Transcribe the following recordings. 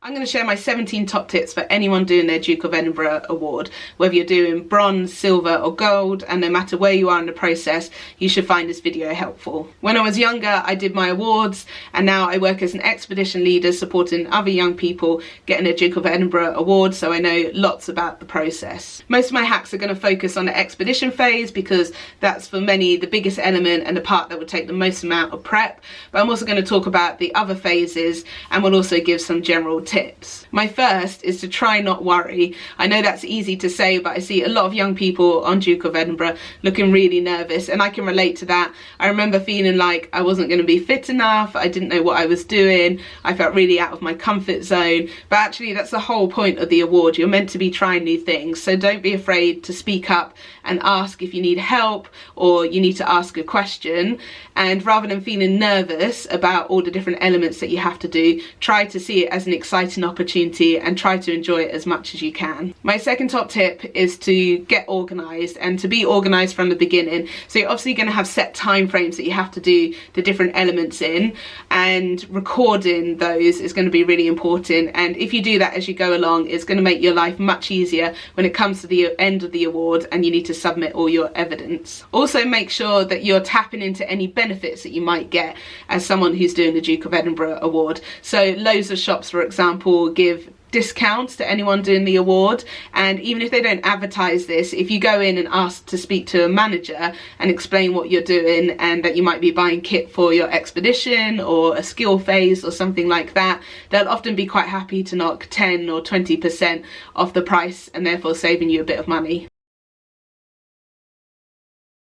I'm going to share my 17 top tips for anyone doing their Duke of Edinburgh award. Whether you're doing bronze, silver or gold, and no matter where you are in the process, you should find this video helpful. When I was younger, I did my awards, and now I work as an expedition leader supporting other young people getting a Duke of Edinburgh award, so I know lots about the process. Most of my hacks are going to focus on the expedition phase because that's for many the biggest element and the part that would take the most amount of prep, but I'm also going to talk about the other phases, and we'll also give some general tips. My first is to try not worry. I know that's easy to say, but I see a lot of young people on Duke of Edinburgh looking really nervous, and I can relate to that. I remember feeling like I wasn't going to be fit enough, I didn't know what I was doing, I felt really out of my comfort zone, but actually that's the whole point of the award. You're meant to be trying new things, so don't be afraid to speak up and ask if you need help or you need to ask a question. And rather than feeling nervous about all the different elements that you have to do, try to see it as an exciting opportunity and try to enjoy it as much as you can. My second top tip is to get organised and to be organised from the beginning. So you're obviously going to have set time frames that you have to do the different elements in, and recording those is going to be really important. And if you do that as you go along, it's going to make your life much easier when it comes to the end of the award and you need to submit all your evidence. Also make sure that you're tapping into any benefits that you might get as someone who's doing the Duke of Edinburgh award. So loads of shops, for example, give discounts to anyone doing the award, and even if they don't advertise this, if you go in and ask to speak to a manager and explain what you're doing and that you might be buying kit for your expedition or a skill phase or something like that, they'll often be quite happy to knock 10 or 20% off the price and therefore saving you a bit of money.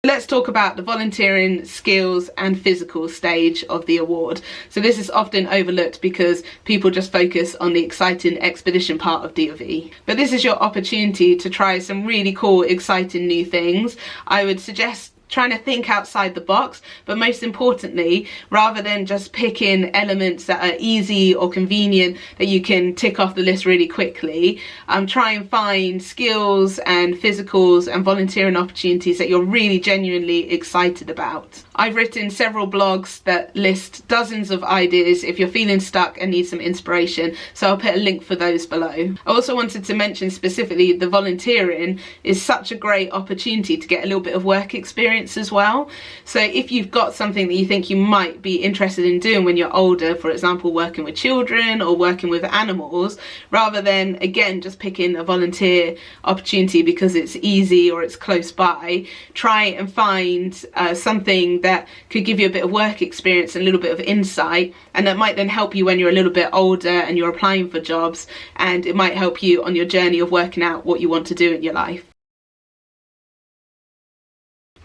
Let's talk about the volunteering, skills and physical stage of the award. So this is often overlooked because people just focus on the exciting expedition part of DofE. But this is your opportunity to try some really cool, exciting new things. I would suggest trying to think outside the box, but most importantly, rather than just picking elements that are easy or convenient that you can tick off the list really quickly, try and find skills and physicals and volunteering opportunities that you're really genuinely excited about. I've written several blogs that list dozens of ideas if you're feeling stuck and need some inspiration, so I'll put a link for those below. I also wanted to mention specifically the volunteering is such a great opportunity to get a little bit of work experience as well. So if you've got something that you think you might be interested in doing when you're older, for example working with children or working with animals, rather than again just picking a volunteer opportunity because it's easy or it's close by, try and find something that could give you a bit of work experience and a little bit of insight, and that might then help you when you're a little bit older and you're applying for jobs, and it might help you on your journey of working out what you want to do in your life.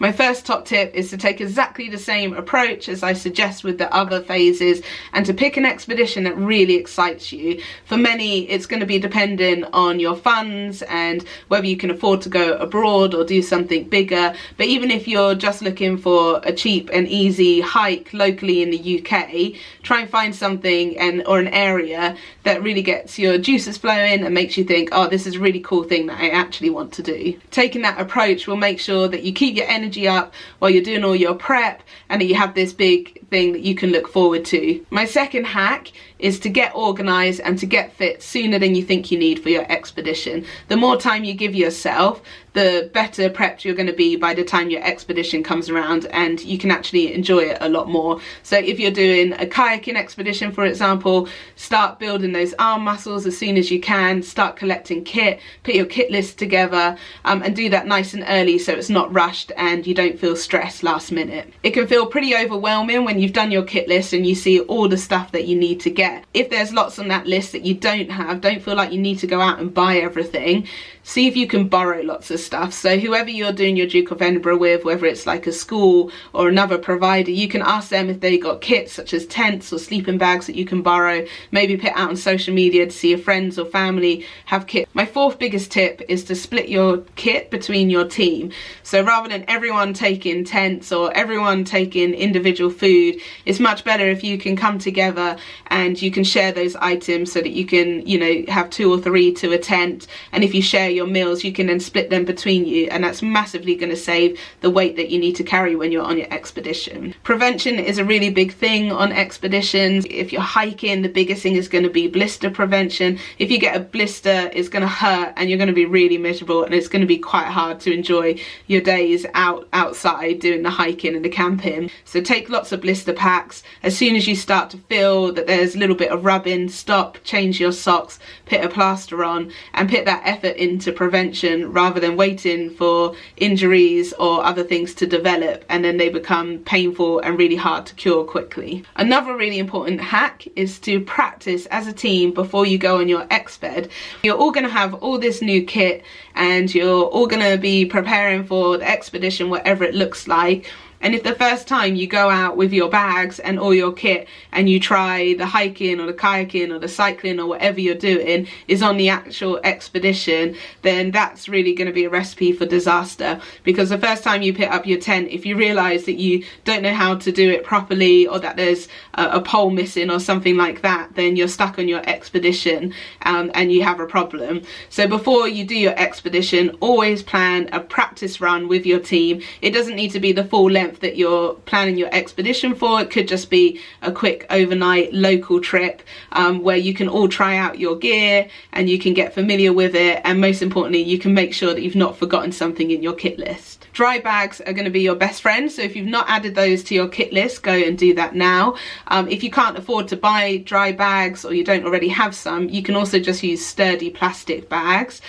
My first top tip is to take exactly the same approach as I suggest with the other phases and to pick an expedition that really excites you. For many, it's going to be dependent on your funds and whether you can afford to go abroad or do something bigger. But even if you're just looking for a cheap and easy hike locally in the UK, try and find something or an area that really gets your juices flowing and makes you think, oh, this is a really cool thing that I actually want to do. Taking that approach will make sure that you keep your energy up while you're doing all your prep and that you have this big thing that you can look forward to. My second hack is to get organised and to get fit sooner than you think you need for your expedition. The more time you give yourself, the better prepped you're going to be by the time your expedition comes around, and you can actually enjoy it a lot more. So if you're doing a kayaking expedition, for example, start building those arm muscles as soon as you can, start collecting kit, put your kit list together, and do that nice and early so it's not rushed and you don't feel stressed last minute. It can feel pretty overwhelming when you've done your kit list and you see all the stuff that you need to get. If there's lots on that list that you don't have, don't feel like you need to go out and buy everything. See if you can borrow lots of stuff. So whoever you're doing your Duke of Edinburgh with, whether it's like a school or another provider, you can ask them if they got kits such as tents or sleeping bags that you can borrow. Maybe put out on social media to see if friends or family have kit. My fourth biggest tip is to split your kit between your team. So rather than everyone taking tents or everyone taking individual food, it's much better if you can come together and you can share those items so that you can, you know, have 2 or 3 to a tent, and if you share your meals you can then split them between you, and that's massively going to save the weight that you need to carry when you're on your expedition. Prevention is a really big thing on expeditions. If you're hiking, the biggest thing is going to be blister prevention. If you get a blister, it's going to hurt and you're going to be really miserable, and it's going to be quite hard to enjoy your days outside doing the hiking and the camping. So take lots of blister packs. As soon as you start to feel that there's a little bit of rubbing, stop, change your socks, put a plaster on, and put that effort into prevention rather than waiting for injuries or other things to develop and then they become painful and really hard to cure quickly. Another really important hack is to practice as a team before you go on your exped. You're all going to have all this new kit and you're all going to be preparing for the expedition, whatever it looks like. And if the first time you go out with your bags and all your kit and you try the hiking or the kayaking or the cycling or whatever you're doing is on the actual expedition, then that's really going to be a recipe for disaster, because the first time you pick up your tent, if you realise that you don't know how to do it properly or that there's a pole missing or something like that, then you're stuck on your expedition and you have a problem. So before you do your expedition, always plan a practice run with your team. It doesn't need to be the full length that you're planning your expedition for. It could just be a quick overnight local trip where you can all try out your gear and you can get familiar with it, and most importantly you can make sure that you've not forgotten something in your kit list. Dry bags are going to be your best friend, so if you've not added those to your kit list, go and do that now. If you can't afford to buy dry bags or you don't already have some, you can also just use sturdy plastic bags.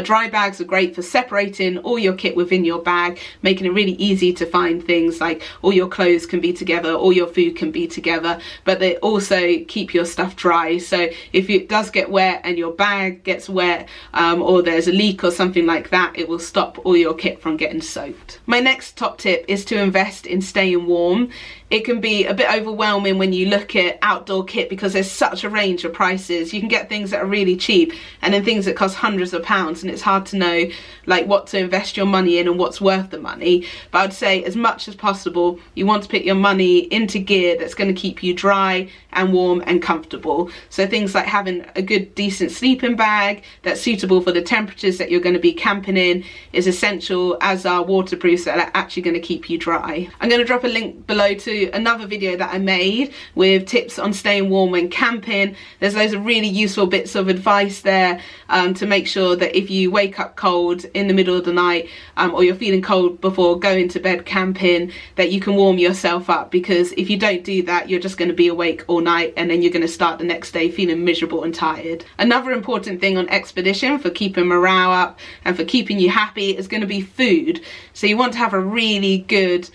Dry bags are great for separating all your kit within your bag, making it really easy to find things like all your clothes can be together, all your food can be together, but they also keep your stuff dry. So if it does get wet and your bag gets wet or there's a leak or something like that, it will stop all your kit from getting soaked. My next top tip is to invest in staying warm. It can be a bit overwhelming when you look at outdoor kit because there's such a range of prices. You can get things that are really cheap and then things that cost hundreds of pounds, and it's hard to know like what to invest your money in and what's worth the money. But I'd say as much as possible you want to put your money into gear that's going to keep you dry and warm and comfortable. So things like having a good decent sleeping bag that's suitable for the temperatures that you're going to be camping in is essential, as are waterproofs that are actually going to keep you dry. I'm going to drop a link below to another video that I made with tips on staying warm when camping. There's loads of really useful bits of advice there to make sure that if you wake up cold in the middle of the night or you're feeling cold before going to bed camping, that you can warm yourself up, because if you don't do that you're just going to be awake all night and then you're going to start the next day feeling miserable and tired. Another important thing on expedition for keeping morale up and for keeping you happy is going to be food. So you want to have a really good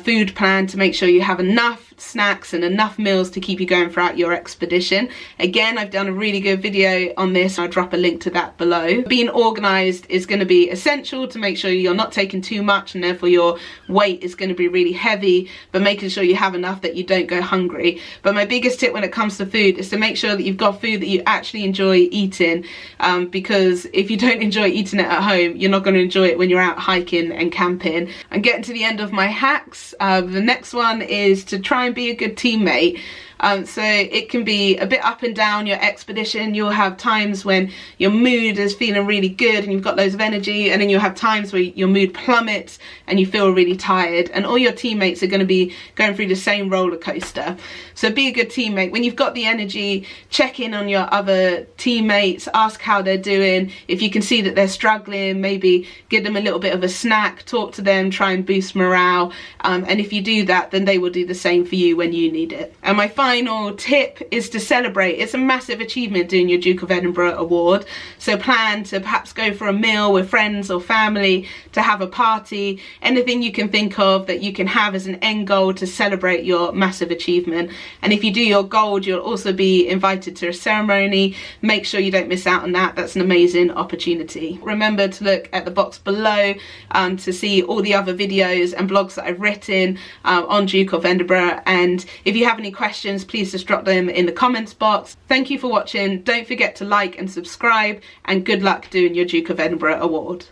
food plan to make sure you have enough snacks and enough meals to keep you going throughout your expedition. Again, I've done a really good video on this. I'll drop a link to that below. Being organised is going to be essential to make sure you're not taking too much and therefore your weight is going to be really heavy, but making sure you have enough that you don't go hungry. But my biggest tip when it comes to food is to make sure that you've got food that you actually enjoy eating, because if you don't enjoy eating it at home, you're not going to enjoy it when you're out hiking and camping. I'm getting to the end of my hacks. The next one is to try and be a good teammate. So it can be a bit up and down your expedition. You'll have times when your mood is feeling really good and you've got loads of energy, and then you'll have times where your mood plummets and you feel really tired, and all your teammates are going to be going through the same roller coaster. So be a good teammate. When you've got the energy, check in on your other teammates, ask how they're doing. If you can see that they're struggling, maybe give them a little bit of a snack, talk to them, try and boost morale, and if you do that, then they will do the same for you when you need it. And my final tip is to celebrate. It's a massive achievement doing your Duke of Edinburgh award, so plan to perhaps go for a meal with friends or family, to have a party, anything you can think of that you can have as an end goal to celebrate your massive achievement. And if you do your gold, you'll also be invited to a ceremony. Make sure you don't miss out on that. That's an amazing opportunity. Remember to look at the box below to see all the other videos and blogs that I've written on Duke of Edinburgh, and if you have any questions, please just drop them in the comments box. Thank you for watching. Don't forget to like and subscribe, and good luck doing your Duke of Edinburgh award.